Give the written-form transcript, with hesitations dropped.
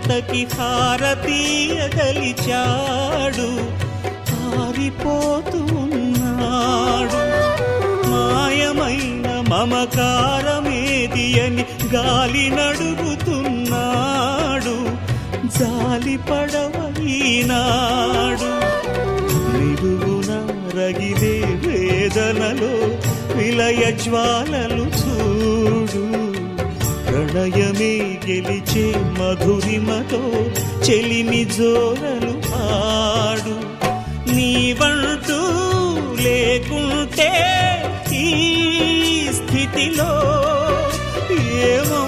మమతకి హారతీయగలిచాడు, పారిపోతున్నాడు. మాయమైన మమకారమేది అని గాలి నడుగుతున్నాడు, జాలి పడవైనాడు. నిలువున రగిలే వేదనలో విలయ జ్వాలలు చూడు, ప్రణయమే గెలిచే మధురిమతో చెలిమి జోరలు ఆడు. నీవంటూ లేకుంటే ఈ స్థితిలో ఏమో